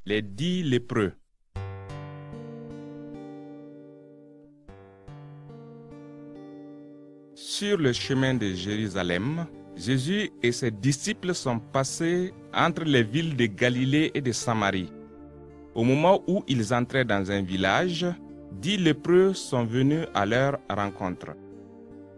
Les 10 lépreux. Sur le chemin de Jérusalem, Jésus et ses disciples sont passés entre les villes de Galilée et de Samarie. Au moment où ils entraient dans un village, 10 lépreux sont venus à leur rencontre.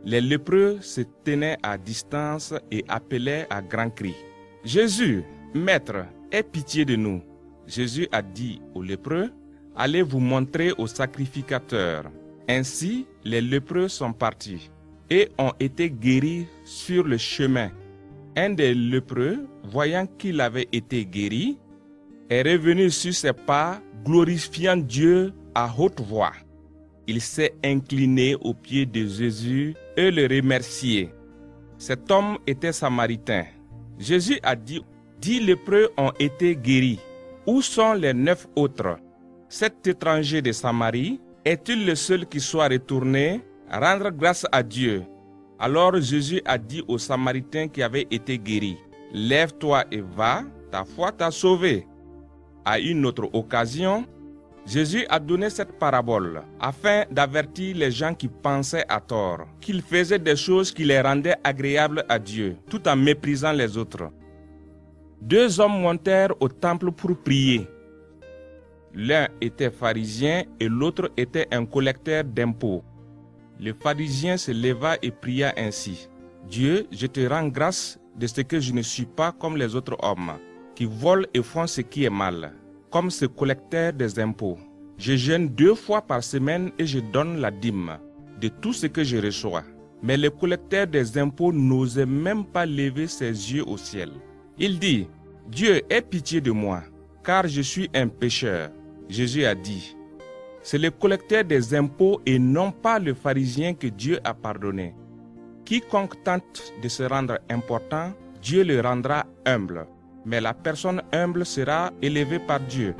Les lépreux se tenaient à distance et appelaient à grands cris: « Jésus, Maître, aie pitié de nous !» Jésus a dit aux lépreux: « Allez vous montrer au sacrificateur. » Ainsi, les lépreux sont partis et ont été guéris sur le chemin. Un des lépreux, voyant qu'il avait été guéri, est revenu sur ses pas, glorifiant Dieu à haute voix. Il s'est incliné aux pieds de Jésus et le remerciait. Cet homme était samaritain. Jésus a dit: « 10 lépreux ont été guéris. Où sont les 9 autres? Cet étranger de Samarie est-il le seul qui soit retourné rendre grâce à Dieu? » Alors Jésus a dit au Samaritain qui avait été guéri: « Lève-toi et va, ta foi t'a sauvé. » À une autre occasion, Jésus a donné cette parabole afin d'avertir les gens qui pensaient à tort qu'ils faisaient des choses qui les rendaient agréables à Dieu, tout en méprisant les autres. 2 hommes montèrent au temple pour prier. L'un était pharisien et l'autre était un collecteur d'impôts. Le pharisien se leva et pria ainsi: « Dieu, je te rends grâce de ce que je ne suis pas comme les autres hommes, qui volent et font ce qui est mal, comme ce collecteur des impôts. Je jeûne 2 fois par semaine et je donne la dîme de tout ce que je reçois. » Mais le collecteur des impôts n'osait même pas lever ses yeux au ciel. Il dit: « Dieu, aie pitié de moi, car je suis un pécheur. » Jésus a dit: « C'est le collecteur des impôts et non pas le pharisien que Dieu a pardonné. Quiconque tente de se rendre important, Dieu le rendra humble, mais la personne humble sera élevée par Dieu. »